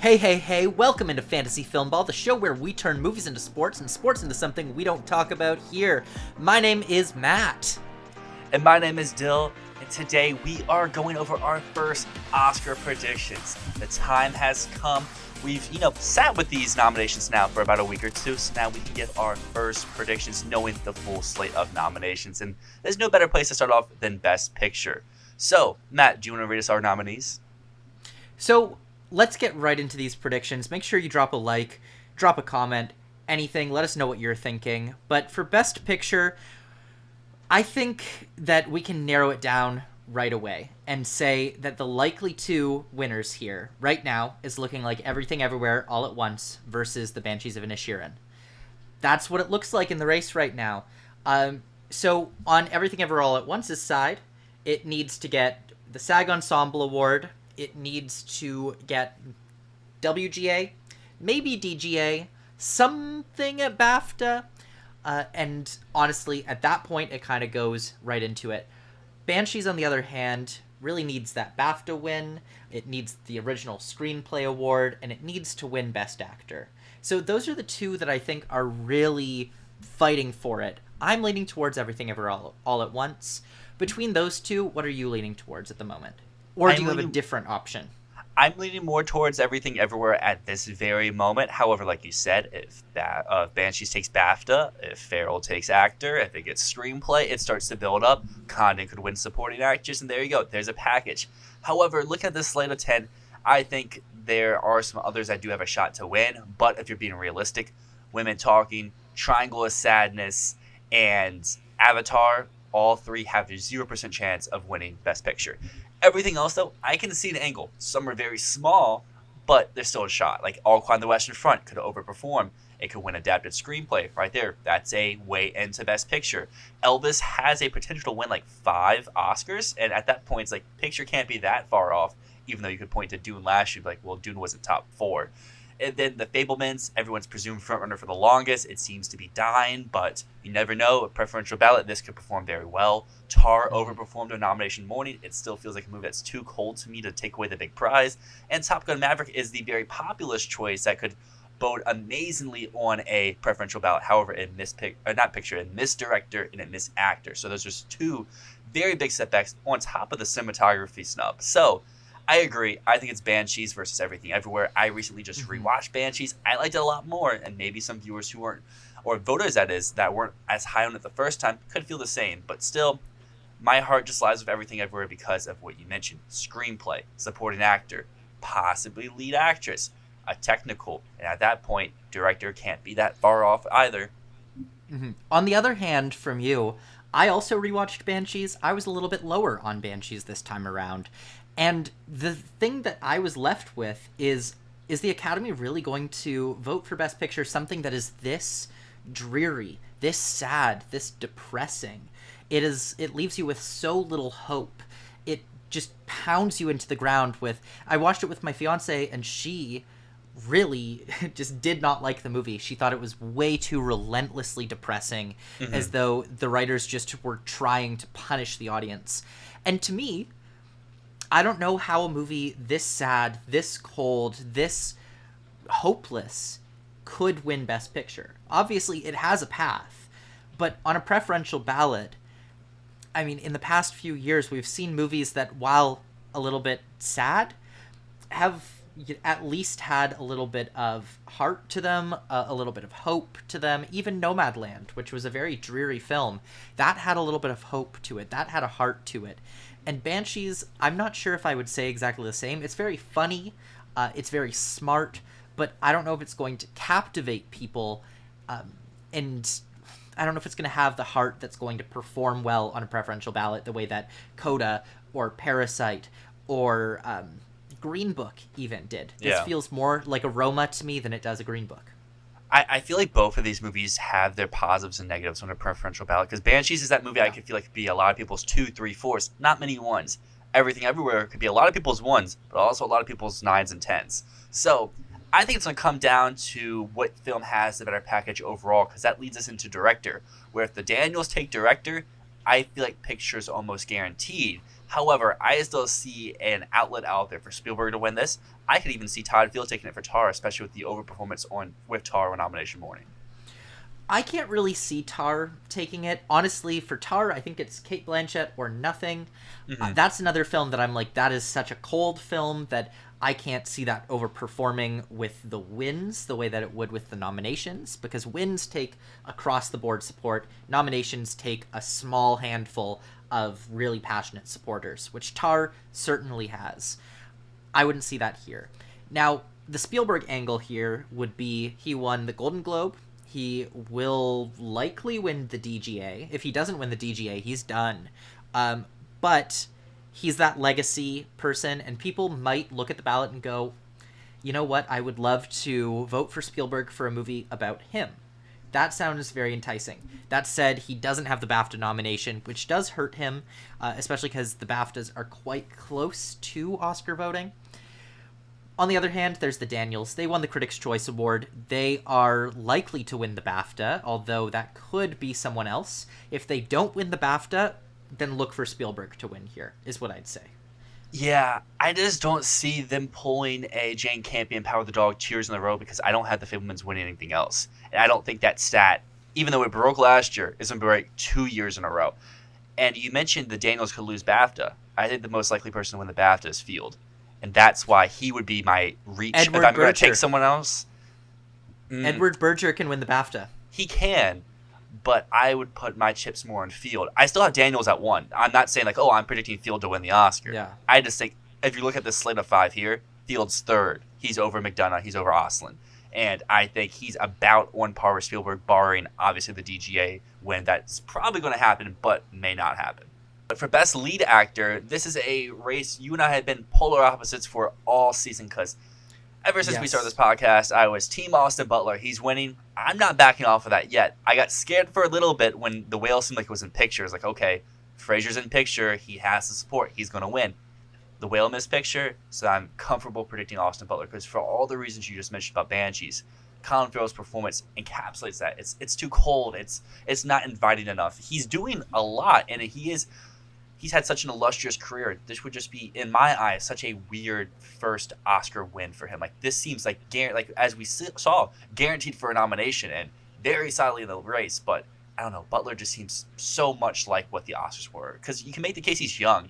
Hey, hey, hey, welcome into Fantasy Filmball, the show where we turn movies into sports and sports into something we don't talk about here. My name is Matt. And my name is Dyl, and today we are going over our first Oscar predictions. The time has come. We've, sat with these nominations now for about a week or two, so now we can give our first predictions knowing the full slate of nominations. And there's no better place to start off than Best Picture. So, Matt, do you want to read us our nominees? So, let's get right into these predictions. Make sure you drop a like, drop a comment, anything. Let us know what you're thinking. But for Best Picture, I think that we can narrow it down right away and say that the likely two winners here right now is looking like Everything Everywhere All at Once versus The Banshees of Inisherin. That's what it looks like in the race right now. So on Everything Everywhere All at Once's side, it needs to get the SAG Ensemble Award. It needs to get WGA, maybe DGA, something at BAFTA. And honestly, at that point, it kind of goes right into it. Banshees, on the other hand, really needs that BAFTA win. It needs the original screenplay award, and it needs to win Best Actor. So those are the two that I think are really fighting for it. I'm leaning towards Everything Everywhere All at Once. Between those two, what are you leaning towards at the moment? Or do you have a different option? I'm leaning more towards Everything Everywhere at this very moment. However, like you said, if Banshees takes BAFTA, if Farrell takes actor, if it gets screenplay, it starts to build up. Condon could win supporting actress, and there you go. There's a package. However, look at this slate of 10. I think there are some others that do have a shot to win. But if you're being realistic, Women Talking, Triangle of Sadness, and Avatar, all three have a 0% chance of winning Best Picture. Everything else, though, I can see an angle. Some are very small, but there's still a shot. Like All Quiet on the Western Front could overperform. It could win Adapted Screenplay right there. That's a way into Best Picture. Elvis has a potential to win like 5 Oscars, and at that point, it's like picture can't be that far off, even though you could point to Dune last year, like, well, Dune wasn't top 4. And then The Fabelmans, everyone's presumed frontrunner for the longest. It seems to be dying, but you never know. A preferential ballot, this could perform very well. Tar overperformed on nomination morning. It still feels like a movie that's too cold to me to take away the big prize. And Top Gun Maverick is the very populist choice that could bode amazingly on a preferential ballot. However, in Miss Director and in Miss Actor. So those are two very big setbacks on top of the cinematography snub. So I agree. I think it's Banshees versus Everything Everywhere. I recently just rewatched Banshees. I liked it a lot more, and maybe some viewers who weren't, or voters that is, that weren't as high on it the first time could feel the same. But still, my heart just lies with Everything Everywhere because of what you mentioned. Screenplay, supporting actor, possibly lead actress, a technical, and at that point, director can't be that far off either. Mm-hmm. On the other hand, from you, I also rewatched Banshees. I was a little bit lower on Banshees this time around. And the thing that I was left with is the Academy really going to vote for Best Picture something that is this dreary, this sad, this depressing? It leaves you with so little hope. It just pounds you into the ground with... I watched it with my fiance, and she really just did not like the movie. She thought it was way too relentlessly depressing, as though the writers just were trying to punish the audience. And to me, I don't know how a movie this sad, this cold, this hopeless could win Best Picture. Obviously, it has a path, but on a preferential ballot, I mean, in the past few years, we've seen movies that, while a little bit sad, have at least had a little bit of heart to them, a little bit of hope to them. Even Nomadland, which was a very dreary film, that had a little bit of hope to it. That had a heart to it. And Banshees, I'm not sure if I would say exactly the same. It's very funny, it's very smart, but I don't know if it's going to captivate people, and I don't know if it's going to have the heart that's going to perform well on a preferential ballot the way that Coda or Parasite or Green Book even did. This feels more like a Roma to me than it does a Green Book. I feel like both of these movies have their positives and negatives on a preferential ballot, because Banshees is that movie I could feel like could be a lot of people's 2, 3, 4s, not many 1s. Everything Everywhere could be a lot of people's 1s, but also a lot of people's 9s and 10s. So I think it's going to come down to what film has the better package overall, because that leads us into director, where if the Daniels take director, I feel like picture is almost guaranteed. However, I still see an outlet out there for Spielberg to win this. I could even see Todd Field taking it for Tar, especially with the overperformance with Tar on nomination morning. I can't really see Tar taking it. Honestly, for Tar, I think it's Cate Blanchett or nothing. That's another film that I'm like, that is such a cold film that I can't see that overperforming with the wins the way that it would with the nominations, because wins take across-the-board support. Nominations take a small handful of really passionate supporters, which Tar certainly has. I wouldn't see that here. Now, the Spielberg angle here would be he won the Golden Globe. He will likely win the DGA. If he doesn't win the DGA, he's done. But he's that legacy person, and people might look at the ballot and go, you know what, I would love to vote for Spielberg for a movie about him. That sounds very enticing. That said, he doesn't have the BAFTA nomination, which does hurt him, especially because the BAFTAs are quite close to Oscar voting. On the other hand, there's the Daniels. They won the Critics' Choice Award. They are likely to win the BAFTA, although that could be someone else. If they don't win the BAFTA, then look for Spielberg to win here, is what I'd say. Yeah, I just don't see them pulling a Jane Campion, Power the Dog, 2 years in a row, because I don't have the Fabelmans winning anything else. And I don't think that stat, even though it broke last year, is going to break 2 years in a row. And you mentioned the Daniels could lose BAFTA. I think the most likely person to win the BAFTA is Field. And that's why he would be my reach. Edward if I'm going to Berger. take someone else. Edward Berger can win the BAFTA. He can, but I would put my chips more in Field. I still have Daniels at 1. I'm not saying, like, oh, I'm predicting Field to win the Oscar. Yeah. I just think, if you look at the slate of 5 here, Field's 3rd. He's over McDonough. He's over Oslin. And I think he's about on par with Spielberg, barring, obviously, the DGA win. That's probably going to happen, but may not happen. But for Best Lead Actor, this is a race you and I had been polar opposites for all season, because ever since we started this podcast, I was Team Austin Butler. He's winning. I'm not backing off of that yet. I got scared for a little bit when The Whale seemed like it was in picture. It's like, okay, Fraser's in picture. He has the support. He's going to win. The Whale missed picture, so I'm comfortable predicting Austin Butler, because for all the reasons you just mentioned about Banshees, Colin Farrell's performance encapsulates that. It's too cold. It's not inviting enough. He's doing a lot, and he's had such an illustrious career. This would just be, in my eyes, such a weird first Oscar win for him. Like, this seems like as we saw, guaranteed for a nomination and very solidly in the race. But I don't know, Butler just seems so much like what the Oscars were, because you can make the case he's young,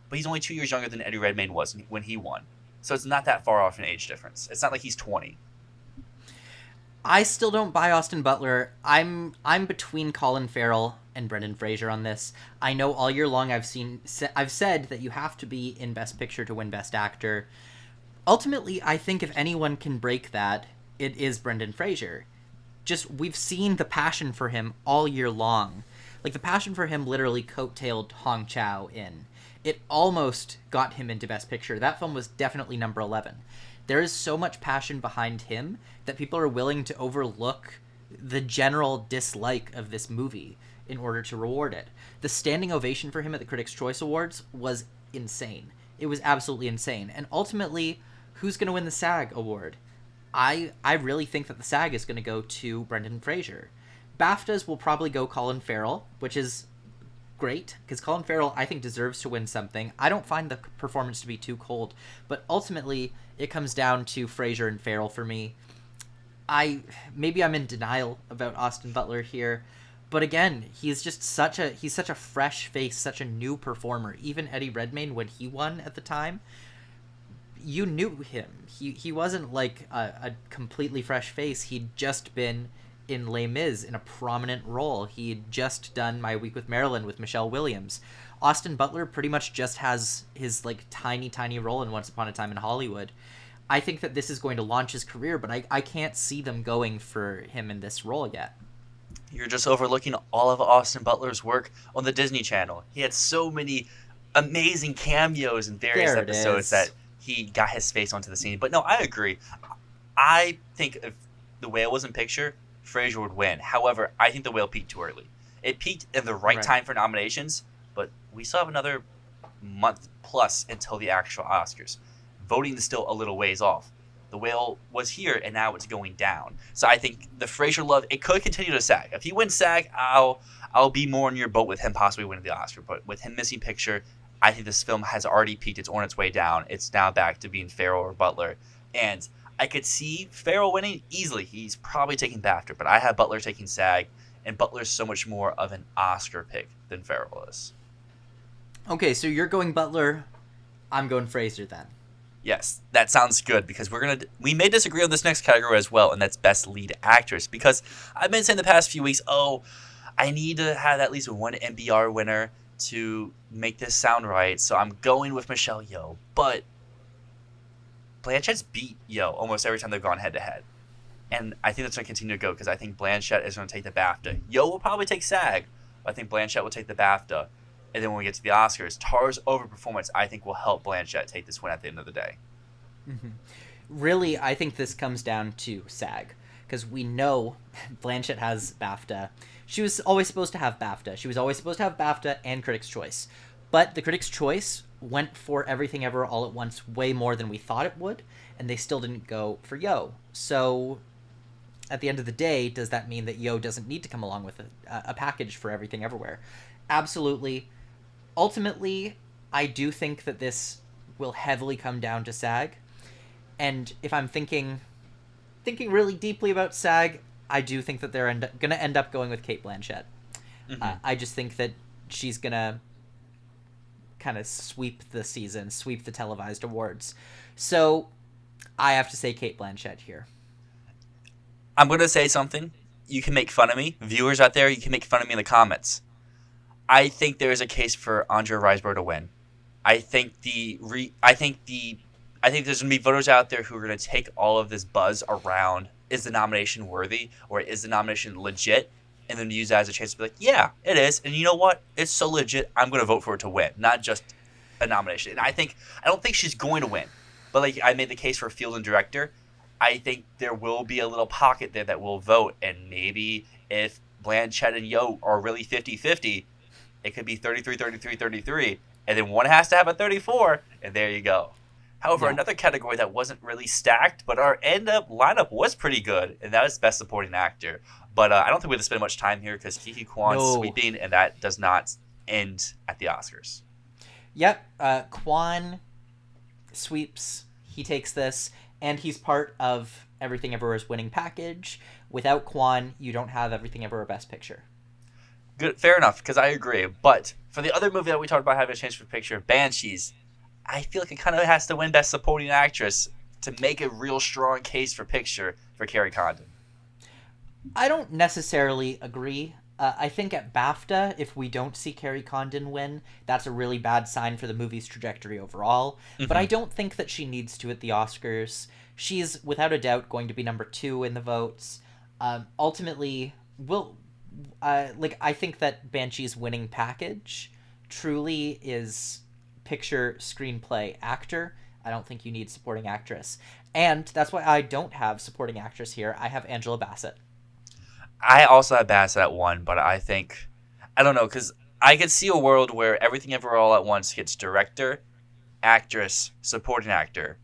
but he's only 2 years younger than Eddie Redmayne was when he won. So it's not that far off an age difference. It's not like he's 20. I still don't buy Austin Butler. I'm between Colin Farrell and Brendan Fraser on this. I know all year long I've said that you have to be in Best Picture to win Best Actor. Ultimately, I think if anyone can break that, it is Brendan Fraser. Just, we've seen the passion for him all year long. Like, the passion for him literally coattailed Hong Chow in. It almost got him into Best Picture. That film was definitely number 11. There is so much passion behind him that people are willing to overlook the general dislike of this movie in order to reward it. The standing ovation for him at the Critics' Choice Awards was insane. It was absolutely insane. And ultimately, who's going to win the SAG award? I really think that the SAG is going to go to Brendan Fraser. BAFTAs will probably go Colin Farrell, which is great, because Colin Farrell, I think, deserves to win something. I don't find the performance to be too cold, but ultimately, it comes down to Fraser and Farrell for me. Maybe I'm in denial about Austin Butler here, but again, he's such a fresh face, such a new performer. Even Eddie Redmayne, when he won at the time, you knew him. He wasn't like a completely fresh face. He'd just been in Les Mis in a prominent role. He'd just done My Week with Marilyn with Michelle Williams. Austin Butler pretty much just has his like tiny role in Once Upon a Time in Hollywood. I think that this is going to launch his career, but I can't see them going for him in this role yet. You're just overlooking all of Austin Butler's work on the Disney Channel. He had so many amazing cameos in various episodes that he got his face onto the scene. But no, I agree. I think if The Whale was in picture, Fraser would win. However, I think The Whale peaked too early. It peaked in the right time for nominations, but we still have another month plus until the actual Oscars. Voting is still a little ways off. The Whale was here, and now it's going down. So I think the Fraser love, it could continue to SAG. If he wins SAG, I'll be more in your boat with him possibly winning the Oscar. But with him missing picture, I think this film has already peaked. It's on its way down. It's now back to being Farrell or Butler. And I could see Farrell winning easily. He's probably taking BAFTA, but I have Butler taking SAG, and Butler's so much more of an Oscar pick than Farrell is. Okay, so you're going Butler. I'm going Fraser then. Yes, that sounds good because we may disagree on this next category as well, and that's Best Lead Actress. Because I've been saying the past few weeks, I need to have at least one NBR winner to make this sound right, so I'm going with Michelle Yeoh. But Blanchett's beat Yeoh almost every time they've gone head to head, and I think that's going to continue to go because I think Blanchett is going to take the BAFTA. Yeoh will probably take SAG, but I think Blanchett will take the BAFTA. And then when we get to the Oscars, Tar's overperformance, I think, will help Blanchett take this win at the end of the day. Mm-hmm. Really, I think this comes down to SAG. Because we know Blanchett has BAFTA. She was always supposed to have BAFTA. She was always supposed to have BAFTA and Critics' Choice. But the Critics' Choice went for Everything Ever All at Once way more than we thought it would. And they still didn't go for Yeoh. So at the end of the day, does that mean that Yeoh doesn't need to come along with a package for Everything Everywhere? Absolutely. Ultimately, I do think that this will heavily come down to SAG. And if I'm thinking really deeply about SAG, I do think that they're going to end up going with Cate Blanchett. Mm-hmm. I just think that she's going to kind of sweep the season, sweep the televised awards. So I have to say Cate Blanchett here. I'm going to say something. You can make fun of me. Viewers out there, you can make fun of me in the comments. I think there is a case for Andrea Riseborough to win. I think there's going to be voters out there who are going to take all of this buzz around, is the nomination worthy or is the nomination legit, and then use that as a chance to be like, yeah, it is. And you know what? It's so legit, I'm going to vote for it to win, not just a nomination. And I don't think she's going to win. But like I made the case for field and director, I think there will be a little pocket there that will vote. And maybe if Blanchett and Yeoh are really 50-50, it could be 33-33-33, and then one has to have a 34, and there you go. However, Another category that wasn't really stacked, but our end-up lineup was pretty good, and that was Best Supporting Actor. But I don't think we have to spend much time here because Kiki Kwan's sweeping, and that does not end at the Oscars. Yep, Kwan sweeps. He takes this, and he's part of Everything Everywhere's winning package. Without Kwan, you don't have Everything Everywhere Best Picture. Good, fair enough, because I agree. But for the other movie that we talked about having a chance for picture, Banshees, I feel like it kind of has to win Best Supporting Actress to make a real strong case for picture for Carrie Condon. I don't necessarily agree. I think at BAFTA, if we don't see Carrie Condon win, that's a really bad sign for the movie's trajectory overall. Mm-hmm. But I don't think that she needs to at the Oscars. She's, without a doubt, going to be number 2 in the votes. Ultimately, I think that Banshee's winning package truly is picture, screenplay, actor. I don't think you need supporting actress. And that's why I don't have supporting actress here. I have Angela Bassett. I also have Bassett at 1, but I don't know, because I could see a world where Everything Everywhere All at Once gets director, actress, supporting actor.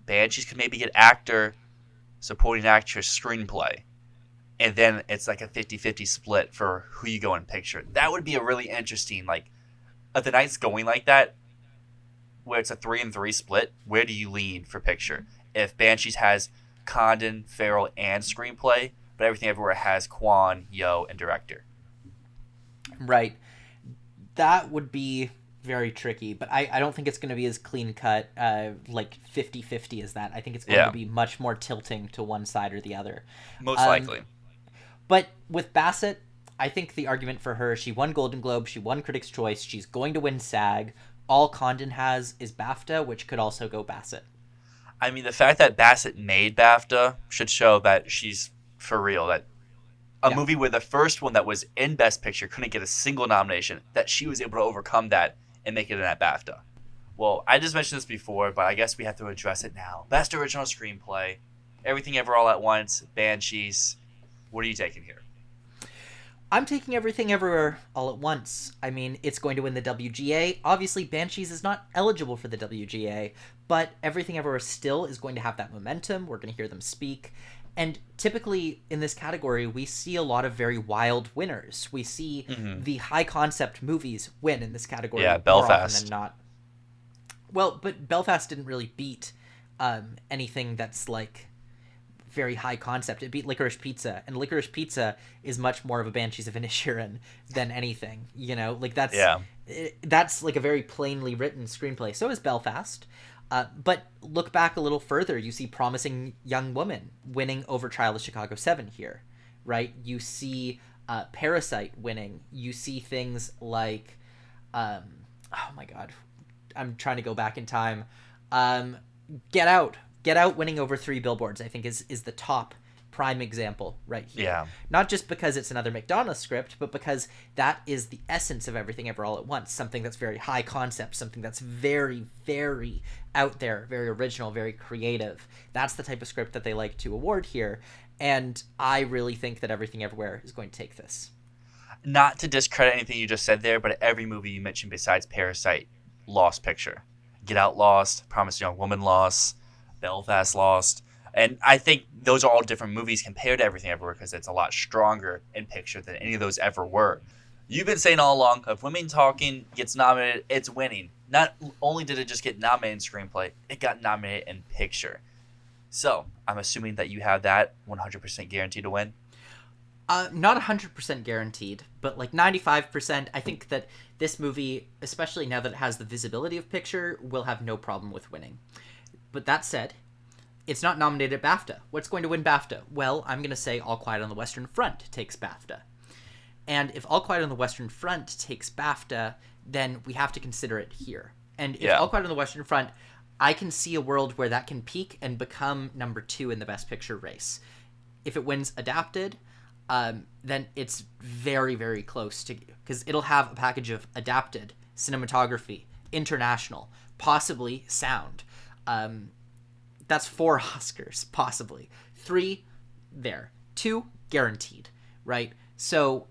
Banshees could maybe get actor, supporting actress, screenplay. And then it's like a 50-50 split for who you go in picture. That would be a really interesting, if the night's going like that, where it's a 3-3 split, where do you lean for picture? If Banshees has Condon, Farrell, and screenplay, but Everything Everywhere has Kwan, Yeoh, and director. Right. That would be very tricky, but I don't think it's going to be as clean-cut, 50-50 as that. I think it's going to be much more tilting to one side or the other. Most likely. But with Bassett, I think the argument for her, she won Golden Globe, she won Critics' Choice, she's going to win SAG. All Condon has is BAFTA, which could also go Bassett. I mean, the fact that Bassett made BAFTA should show that she's for real. That a movie where the first one that was in Best Picture couldn't get a single nomination, that she was able to overcome that and make it in at BAFTA. Well, I just mentioned this before, but I guess we have to address it now. Best Original Screenplay, Everything Ever All at Once, Banshees. What are you taking here? I'm taking Everything Everywhere All at Once. I mean, it's going to win the WGA. Obviously, Banshees is not eligible for the WGA, but Everything Everywhere still is going to have that momentum. We're going to hear them speak. And typically in this category, we see a lot of very wild winners. We see Hmm. the high concept movies win in this category Yeah, more often than Belfast. not. Well, but Belfast didn't really beat anything that's like very high concept. It beat Licorice Pizza, and Licorice Pizza is much more of a Banshees of Inisherin than anything. You know, like Yeah. that's like a very plainly written screenplay. So is Belfast. But look back a little further, you see Promising Young Woman winning over Trial of Chicago 7 here, right? You see Parasite winning. You see things like, um, oh my god, I'm trying to go back in time. Um, Get Out. Get Out winning over Three Billboards, I think, is the top prime example right here. Yeah. Not just because it's another McDonough script, but because that is the essence of Everything Ever All at Once. Something that's very high concept, something that's very, very out there, very original, very creative. That's the type of script that they like to award here. And I really think that Everything Everywhere is going to take this. Not to discredit anything you just said there, but every movie you mentioned besides Parasite lost picture. Get Out lost, Promised Young Woman lost, Belfast lost. And I think those are all different movies compared to Everything Everywhere because it's a lot stronger in picture than any of those ever were. You've been saying all along, if Women Talking gets nominated, it's winning. Not only did it just get nominated in screenplay, it got nominated in picture. So I'm assuming that you have that 100% guaranteed to win. Not 100% guaranteed, but like 95%. I think that this movie, especially now that it has the visibility of picture, will have no problem with winning. But that said, it's not nominated at BAFTA. What's going to win BAFTA? Well, I'm going to say All Quiet on the Western Front takes BAFTA. And if All Quiet on the Western Front takes BAFTA, then we have to consider it here. And if All Quiet on the Western Front, I can see a world where that can peak and become number 2 in the Best Picture race. If it wins Adapted, then it's very, very close to, because it'll have a package of Adapted, Cinematography, International, possibly Sound. That's 4 Oscars, possibly. 3 there. 2 guaranteed, right? So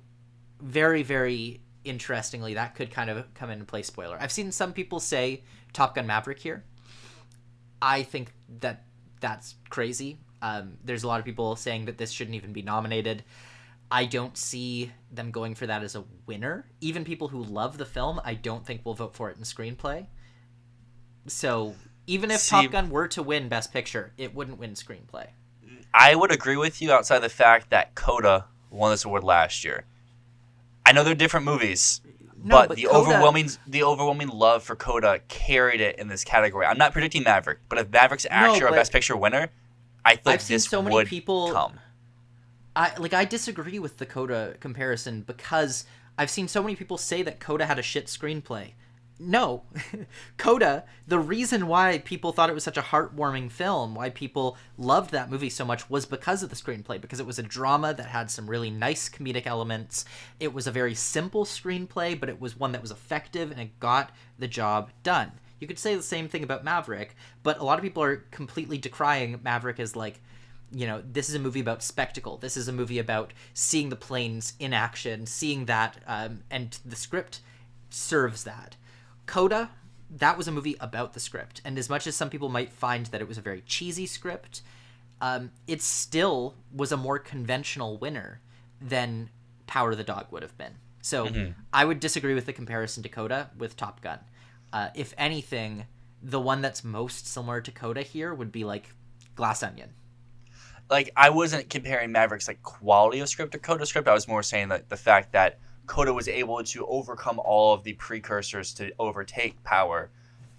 very, very interestingly, that could kind of come into play. Spoiler. I've seen some people say Top Gun Maverick here. I think that that's crazy. There's a lot of people saying that this shouldn't even be nominated. I don't see them going for that as a winner. Even people who love the film, I don't think will vote for it in screenplay. So even if Top Gun were to win Best Picture, it wouldn't win screenplay. I would agree with you outside the fact that Coda won this award last year. I know they're different movies, but the overwhelming love for Coda carried it in this category. I'm not predicting Maverick, but if Maverick's actually our Best Picture winner, I think this would come. I disagree with the Coda comparison because I've seen so many people say that Coda had a shit screenplay. No. Coda, the reason why people thought it was such a heartwarming film, why people loved that movie so much, was because of the screenplay, because it was a drama that had some really nice comedic elements. It was a very simple screenplay, but it was one that was effective and it got the job done. You could say the same thing about Maverick, but a lot of people are completely decrying Maverick as like, you know, this is a movie about spectacle. This is a movie about seeing the planes in action, seeing that, and the script serves that. Coda, that was a movie about the script. And as much as some people might find that it was a very cheesy script, it still was a more conventional winner than Power of the Dog would have been. So I would disagree with the comparison to Coda with Top Gun. If anything, the one that's most similar to Coda here would be like Glass Onion. Like, I wasn't comparing Maverick's like quality of script to Coda script. I was more saying that the fact that Coda was able to overcome all of the precursors to overtake Power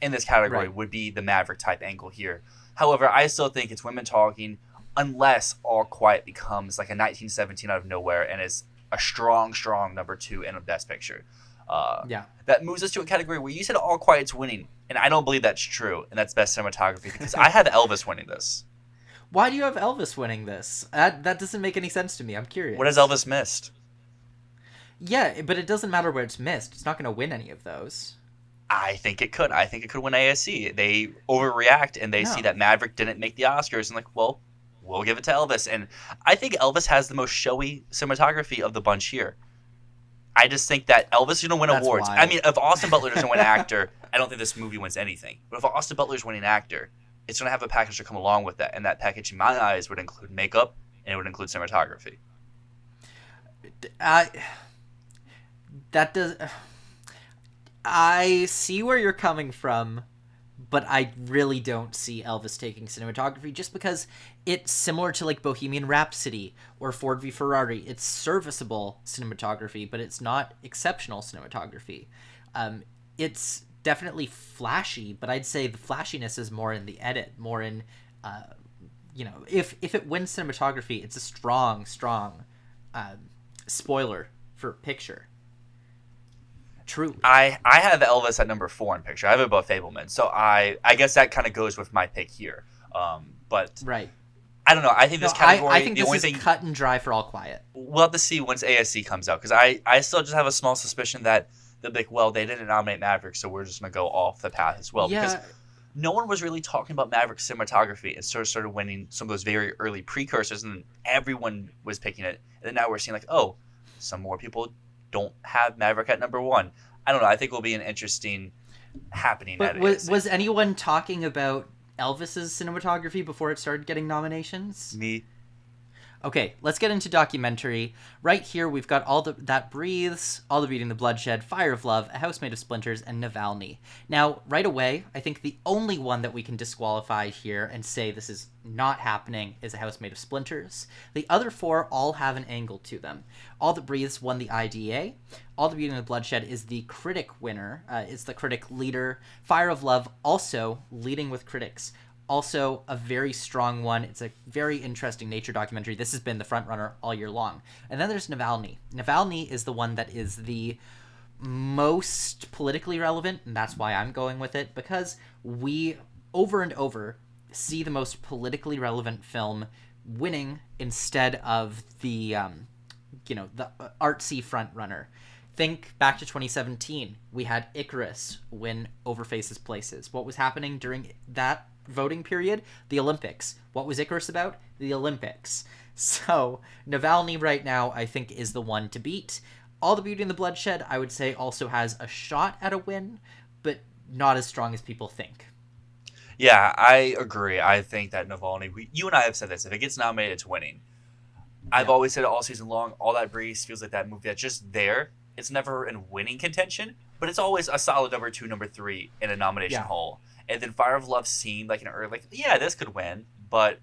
in this category would be the Maverick type angle here. However, I still think it's Women Talking unless All Quiet becomes like a 1917 out of nowhere and is a strong number 2 in a Best Picture. That moves us to a category where you said All Quiet's winning, and I don't believe that's true, and that's Best Cinematography because I have Elvis winning this. Why do you have Elvis winning this? That doesn't make any sense to me. I'm curious. What has Elvis missed? Yeah, but it doesn't matter where it's missed. It's not going to win any of those. I think it could. I think it could win ASC. They overreact and they see that Maverick didn't make the Oscars and like, well, we'll give it to Elvis. And I think Elvis has the most showy cinematography of the bunch here. I just think that Elvis is going to win awards. Wild. I mean, if Austin Butler doesn't win actor, I don't think this movie wins anything. But if Austin Butler's winning actor, it's going to have a package to come along with that. And that package, in my eyes, would include makeup and it would include cinematography. I that does. I see where you're coming from, but I really don't see Elvis taking cinematography just because it's similar to like Bohemian Rhapsody or Ford v Ferrari. It's serviceable cinematography, but it's not exceptional cinematography. It's definitely flashy, but I'd say the flashiness is more in the edit, more in, if it wins cinematography, it's a strong spoiler for picture. True. I have Elvis at number 4 in picture. I have it above Fableman, so I guess that kind of goes with my pick here. But right. I don't know. I think this category. I think this is cut and dry for All Quiet. We'll have to see once ASC comes out, because I still just have a small suspicion that they'll be like, well, they didn't nominate Maverick, so we're just gonna go off the path as well. Yeah. Because no one was really talking about Maverick cinematography and started winning some of those very early precursors, and everyone was picking it. And then now we're seeing like, oh, some more people don't have Maverick at number 1. I don't know. I think it will be an interesting happening. But was anyone talking about Elvis's cinematography before it started getting nominations? Me. Okay, let's get into documentary. Right here, we've got All That Breathes, All the Beauty and the Bloodshed, Fire of Love, A House Made of Splinters, and Navalny. Now, right away, I think the only one that we can disqualify here and say this is not happening is A House Made of Splinters. The other 4 all have an angle to them. All That Breathes won the IDA. All the Beauty and the Bloodshed is the critic winner. It's the critic leader. Fire of Love also leading with critics. Also a very strong one. It's a very interesting nature documentary. This has been the front runner all year long. And then there's Navalny. Navalny is the one that is the most politically relevant, and that's why I'm going with it, because we over and over see the most politically relevant film winning instead of the artsy front runner. Think back to 2017. We had Icarus win over Faces Places. What was happening during that voting period? The Olympics. What was Icarus about? The Olympics. So Navalny right now, I think, is the one to beat. All the Beauty and the Bloodshed, I would say, also has a shot at a win, but not as strong as people think. Yeah, I agree. I think that Navalny, you and I have said this, if it gets nominated, it's winning. I've always said it all season long, All That Breeze feels like that movie that's just there. It's never in winning contention, but it's always a solid number 2, number 3 in a nomination hole. And then Fire of Love seemed like an early, this could win, but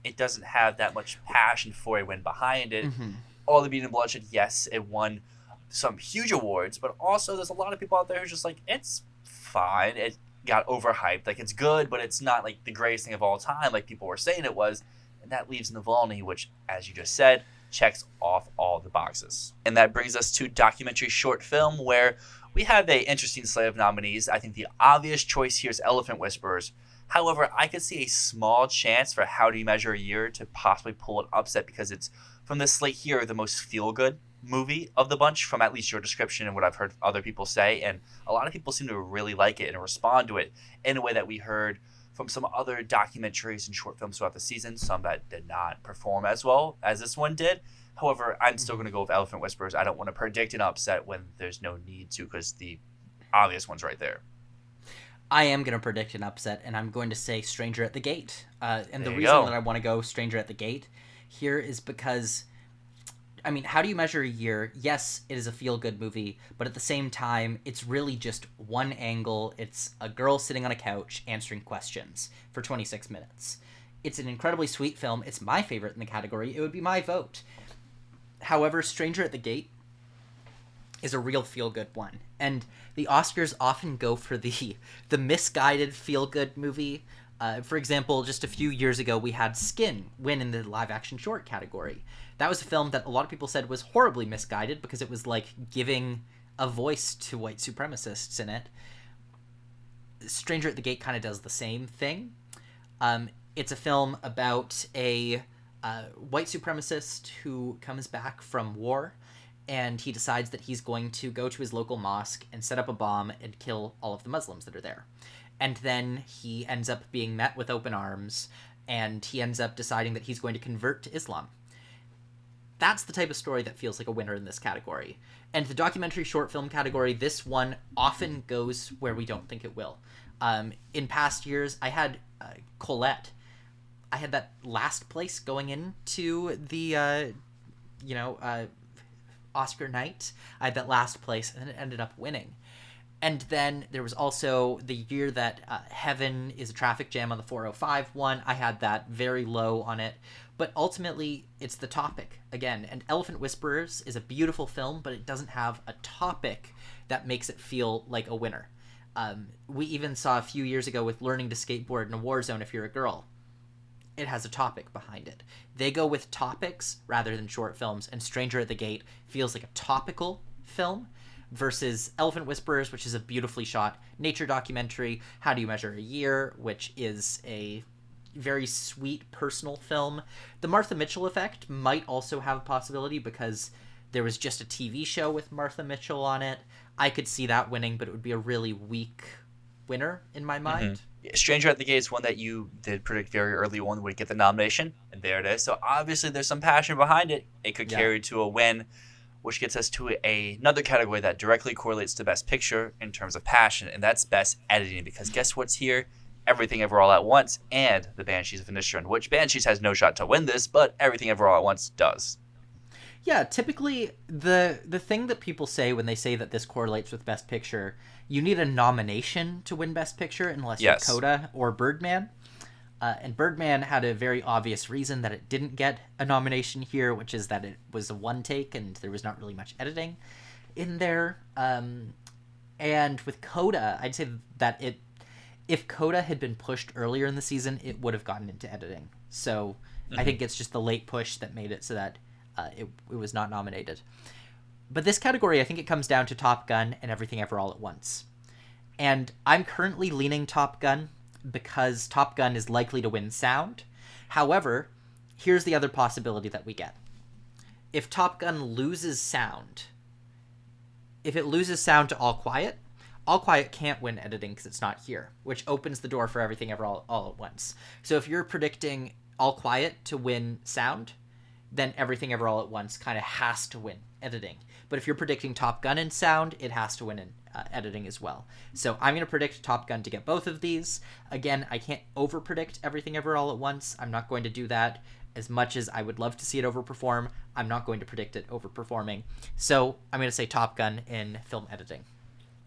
it doesn't have that much passion for a win behind it. Mm-hmm. All the Beauty and Bloodshed, yes, it won some huge awards, but also there's a lot of people out there who's just like, it's fine. It got overhyped. Like, it's good, but it's not like the greatest thing of all time, like people were saying it was. And that leaves Navalny, which, as you just said, checks off all the boxes. And that brings us to documentary short film, where we have an interesting slate of nominees. I think the obvious choice here is Elephant Whisperers. However, I could see a small chance for How Do You Measure a Year to possibly pull an upset, because it's, from this slate here, the most feel-good movie of the bunch, from at least your description and what I've heard other people say. And a lot of people seem to really like it and respond to it in a way that we heard from some other documentaries and short films throughout the season, some that did not perform as well as this one did. However, I'm still going to go with Elephant Whisperers. I don't want to predict an upset when there's no need to, because the obvious one's right there. I am going to predict an upset, and I'm going to say Stranger at the Gate. And the reason that I want to go Stranger at the Gate here is because, I mean, How Do You Measure a Year? Yes, it is a feel-good movie, but at the same time, it's really just one angle. It's a girl sitting on a couch answering questions for 26 minutes. It's an incredibly sweet film. It's my favorite in the category. It would be my vote. However, Stranger at the Gate is a real feel-good one. And the Oscars often go for the misguided feel-good movie. For example, just a few years ago, we had Skin win in the live-action short category. That was a film that a lot of people said was horribly misguided because it was like giving a voice to white supremacists in it. Stranger at the Gate kind of does the same thing. It's a film about a white supremacist who comes back from war, and he decides that he's going to go to his local mosque and set up a bomb and kill all of the Muslims that are there. And then he ends up being met with open arms, and he ends up deciding that he's going to convert to Islam. That's the type of story that feels like a winner in this category. And the documentary short film category, this one often goes where we don't think it will. In past years, I had Colette. I had that last place going into the, Oscar night. I had that last place, and then it ended up winning. And then there was also the year that Heaven is a Traffic Jam on the 405 one. I had that very low on it. But ultimately, it's the topic again. And Elephant Whisperers is a beautiful film, but it doesn't have a topic that makes it feel like a winner. We even saw a few years ago with Learning to Skateboard in a War Zone If You're a Girl. It has a topic behind it. They go with topics rather than short films, and Stranger at the Gate feels like a topical film versus Elephant Whisperers, which is a beautifully shot nature documentary, How Do You Measure a Year, which is a very sweet personal film. The Martha Mitchell Effect might also have a possibility because there was just a TV show with Martha Mitchell on it. I could see that winning, but it would be a really weak winner in my mind. Mm-hmm. Yeah, Stranger at the Gate is one that you did predict very early on would get the nomination, and there it is. So obviously there's some passion behind it. It could carry to a win, which gets us to another category that directly correlates to Best Picture in terms of passion, and that's Best Editing. Because guess what's here? Everything Ever All at Once and The Banshees of Inisherin, which Banshees has no shot to win this, but Everything Ever All at Once does. Yeah, typically the thing that people say when they say that this correlates with Best Picture, you need a nomination to win Best Picture unless you're Coda or Birdman. And Birdman had a very obvious reason that it didn't get a nomination here, which is that it was a one take and there was not really much editing in there. And with Coda, I'd say that if Coda had been pushed earlier in the season, it would have gotten into editing. So I think it's just the late push that made it so that it was not nominated. But this category, I think it comes down to Top Gun and Everything Ever All at Once. And I'm currently leaning Top Gun because Top Gun is likely to win sound. However, here's the other possibility that we get. If Top Gun loses sound, if it loses sound to All Quiet can't win editing because it's not here, which opens the door for Everything Ever All at Once. So if you're predicting All Quiet to win sound, then Everything Ever All at Once kind of has to win editing. But if you're predicting Top Gun in sound, it has to win in editing as well. So I'm going to predict Top Gun to get both of these. Again, I can't over-predict Everything Ever All at Once. I'm not going to do that. As much as I would love to see it overperform, I'm not going to predict it overperforming. So I'm going to say Top Gun in film editing.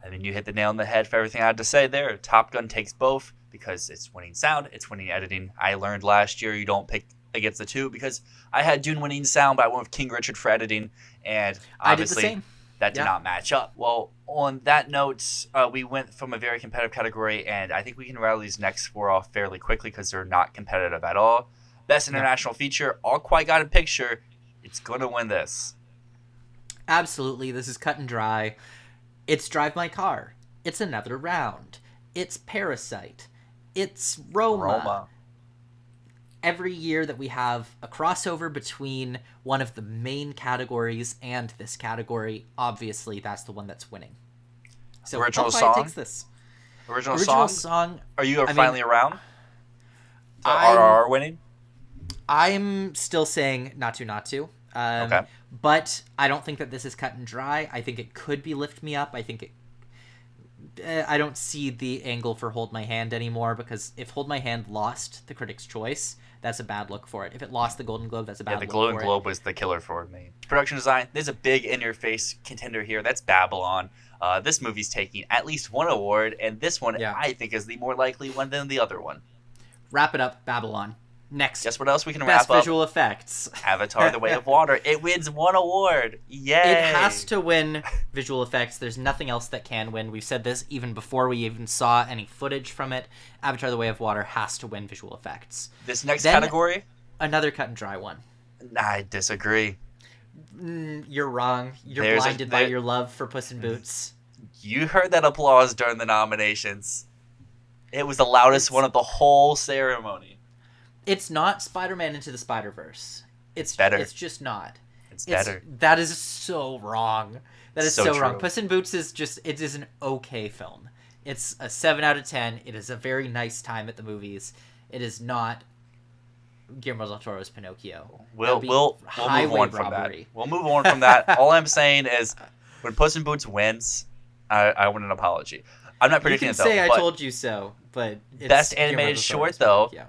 I mean, you hit the nail on the head for everything I had to say there. Top Gun takes both because it's winning sound, it's winning editing. I learned last year you don't pick against the two because I had Dune winning sound, but I went with King Richard for editing, and obviously that did not match up. Well, on that note, we went from a very competitive category, and I think we can rattle these next four off fairly quickly because they're not competitive at all. Best International Feature, All Quiet Got a Picture. It's going to win this. Absolutely. This is cut and dry. It's Drive My Car. It's Another Round. It's Parasite. It's Roma. Every year that we have a crossover between one of the main categories and this category, obviously that's the one that's winning. So Original song takes this. Original song. Are you finally around? RR winning? I'm still saying not to. Okay. But I don't think that this is cut and dry. I think it could be Lift Me Up. I think I don't see the angle for Hold My Hand anymore because if Hold My Hand lost the Critics' Choice, that's a bad look for it. If it lost the Golden Globe, that's a bad look for it. Yeah, the Golden Globe was the killer for me. Production design, there's a big in-your-face contender here. That's Babylon. This movie's taking at least one award, and this one I think is the more likely one than the other one. Wrap it up, Babylon. Next. Guess what else we can Best wrap up? visual effects. Avatar: The Way of Water. It wins one award. Yay! It has to win visual effects. There's nothing else that can win. We've said this even before we even saw any footage from it. Avatar: The Way of Water has to win visual effects. This next category? Another cut and dry one. I disagree. You're wrong. You're blinded by your love for Puss in Boots. You heard that applause during the nominations. It was the loudest one of the whole ceremony. It's not Spider-Man Into the Spider-Verse. It's better. It's just not. It's better. That is so wrong. That is so wrong. True. Puss in Boots is an okay film. It's a 7 out of 10. It is a very nice time at the movies. It is not Guillermo del Toro's Pinocchio. We'll move on from that. We'll move on from that. All I'm saying is when Puss in Boots wins, I want an apology. I'm not You predicting can it though. say I But told you so, but it's best Guillermo animated del short Toro's though, movie, yeah.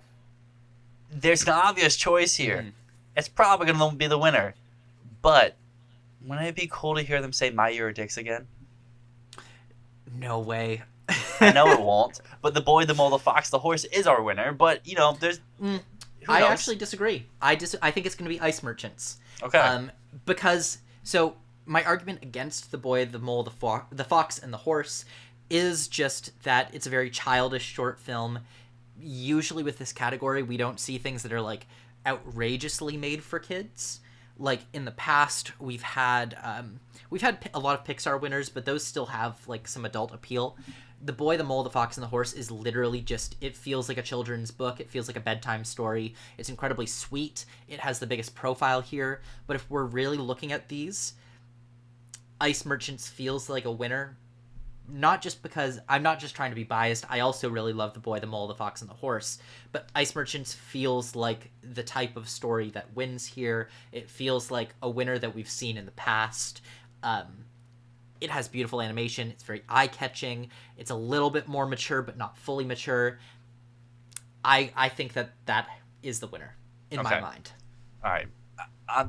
there's an obvious choice here. It's probably going to be the winner. But wouldn't it be cool to hear them say My Year of Dicks again? No way. I know it won't. But The Boy, the Mole, the Fox, the Horse is our winner. But, there's... Who I knows? actually disagree. I think it's going to be Ice Merchants. Okay. Because, so, my argument against The Boy, the Mole, the Fox, and the Horse is just that it's a very childish short film. Usually with this category, we don't see things that are, like, outrageously made for kids. Like, in the past, we've had a lot of Pixar winners, but those still have, like, some adult appeal. The Boy, the Mole, the Fox, and the Horse is literally just, it feels like a children's book. It feels like a bedtime story. It's incredibly sweet. It has the biggest profile here. But if we're really looking at these, Ice Merchants feels like a winner. Not just because, I'm not just trying to be biased. I also really love The Boy, the Mole, the Fox, and the Horse. But Ice Merchants feels like the type of story that wins here. It feels like a winner that we've seen in the past. It has beautiful animation. It's very eye-catching. It's a little bit more mature, but not fully mature. I think that is the winner, in my mind. All right.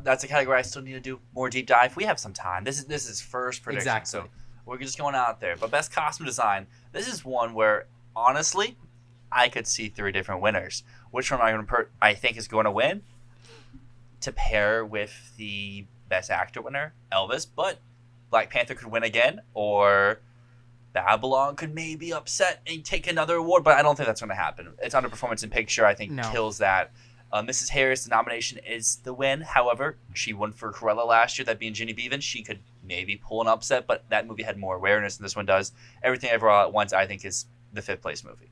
That's a category I still need to do more deep dive. We have some time. This is first prediction, Exactly. so we're just going out there. But best costume design, this is one where, honestly, I could see 3 different winners. Which one I think is going to win? To pair with the best actor winner, Elvis, but Black Panther could win again, or Babylon could maybe upset and take another award, but I don't think that's going to happen. It's underperformance in picture, I think, kills that. Mrs. Harris, the nomination is the win. However, she won for Cruella last year, that being Ginny Bevan. She could maybe pull an upset, but that movie had more awareness than this one does. Everything Ever All at Once, I think, is the 5th place movie.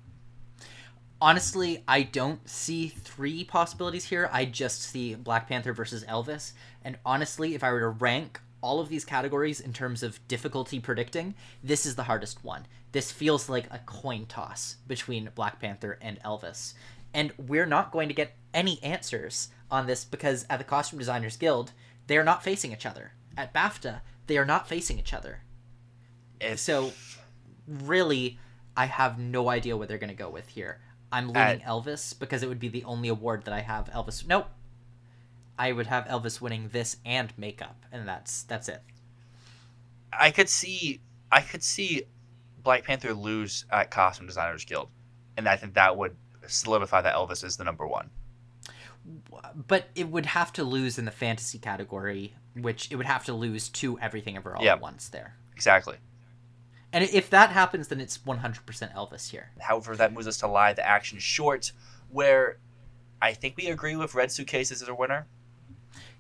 Honestly, I don't see 3 possibilities here. I just see Black Panther versus Elvis. And honestly, if I were to rank all of these categories in terms of difficulty predicting, this is the hardest one. This feels like a coin toss between Black Panther and Elvis. And we're not going to get any answers on this because at the Costume Designers Guild, they are not facing each other. At BAFTA, they are not facing each other. So, really, I have no idea what they're going to go with here. I'm leaning Elvis because it would be the only award that I have Elvis. Nope. I would have Elvis winning this and makeup, and that's it. I could see Black Panther lose at Costume Designers Guild, and I think that would solidify that Elvis is the number 1. But it would have to lose in the fantasy category, which it would have to lose to Everything Ever All at Once there. Exactly. And if that happens, then it's 100% Elvis here. However, that moves us to live action short, where I think we agree with Red Suitcases as a winner.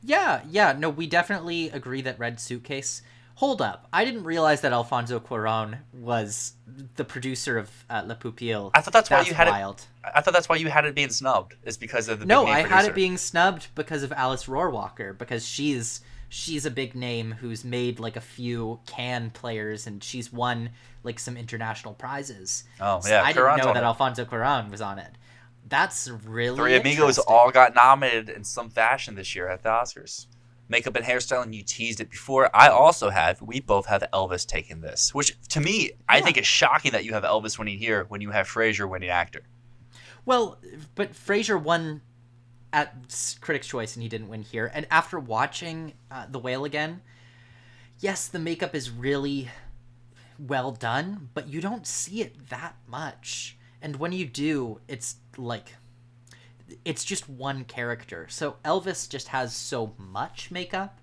Yeah, no, we definitely agree that Red Suitcase. Hold up, I didn't realize that Alfonso Cuarón was the producer of La Pupille. I thought that's why you had wild. I thought that's why you had it being snubbed. Is because of the no, big name I producer. had it being snubbed because of Alice Rohrwacher, because she's a big name who's made like a few Cannes players, and she's won like some international prizes. Oh so yeah, I didn't know that Alfonso Cuarón was on it. That's really Three Amigos all got nominated in some fashion this year at the Oscars. Makeup and hairstyling, you teased it before. We both have Elvis taking this, which to me, I think is shocking that you have Elvis winning here when you have Frasier winning actor. Well, but Frasier won at Critics' Choice and he didn't win here. And after watching The Whale again, yes, the makeup is really well done, but you don't see it that much. And when you do, it's like... it's just one character. So Elvis just has so much makeup,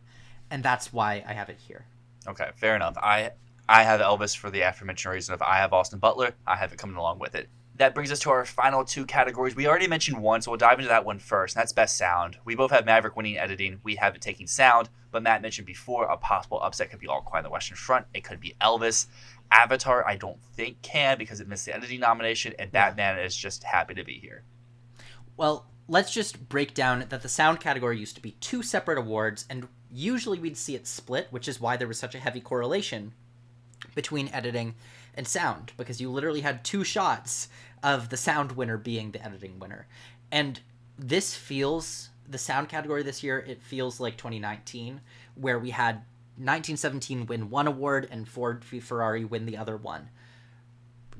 and that's why I have it here. Okay, fair enough. I have Elvis for the aforementioned reason of I have Austin Butler. I have it coming along with it. That brings us to our final 2 categories. We already mentioned one, so we'll dive into that one first, and that's Best Sound. We both have Maverick winning editing. We have it taking sound, but Matt mentioned before a possible upset could be All Quiet on the Western Front. It could be Elvis. Avatar, I don't think can because it missed the editing nomination, and Batman is just happy to be here. Well, let's just break down that the sound category used to be 2 separate awards, and usually we'd see it split, which is why there was such a heavy correlation between editing and sound, because you literally had 2 shots of the sound winner being the editing winner. And this feels, the sound category this year, it feels like 2019, where we had 1917 win one award and Ford v Ferrari win the other one.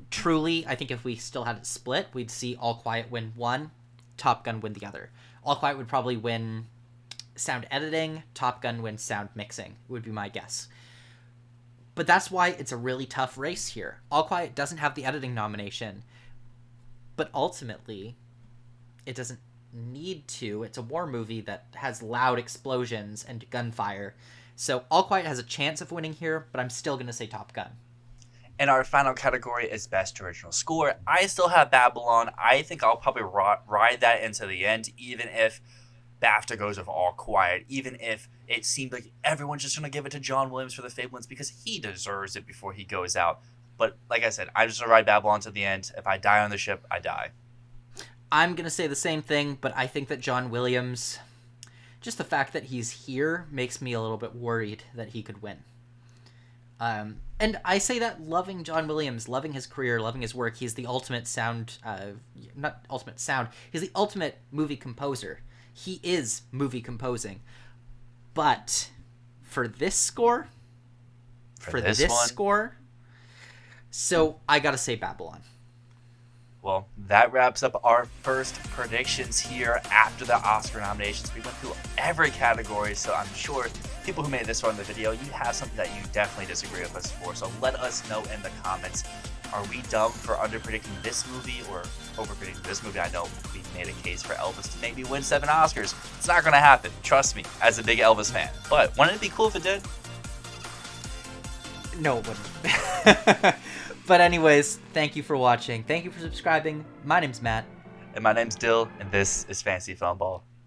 truly, I think if we still had it split, we'd see All Quiet win one, Top Gun win the other. All Quiet would probably win sound editing, Top Gun wins sound mixing, would be my guess. But that's why it's a really tough race here. All Quiet doesn't have the editing nomination, but ultimately, it doesn't need to. It's a war movie that has loud explosions and gunfire. So All Quiet has a chance of winning here, but I'm still going to say Top Gun. And our final category is Best Original Score. I still have Babylon. I think I'll probably ride that into the end, even if BAFTA goes with All Quiet, even if it seemed like everyone's just going to give it to John Williams for the Fablemans because he deserves it before he goes out. But like I said, I'm just going to ride Babylon to the end. If I die on the ship, I die. I'm going to say the same thing, but I think that John Williams, just the fact that he's here makes me a little bit worried that he could win. And I say that loving John Williams, loving his career, loving his work. He's the ultimate sound, not ultimate sound, he's the ultimate movie composer. He is movie composing. But for this score, for this score, so I gotta say Babylon. Well, that wraps up our first predictions here after the Oscar nominations. We went through every category, so I'm sure people who made this far in the video, you have something that you definitely disagree with us for. So let us know in the comments. Are we dumb for underpredicting this movie or overpredicting this movie? I know we made a case for Elvis to maybe win 7 Oscars. It's not going to happen. Trust me, as a big Elvis fan. But wouldn't it be cool if it did? No, it wouldn't. But anyways, thank you for watching. Thank you for subscribing. My name's Matt. And my name's Dyl, and this is Fantasy Filmball.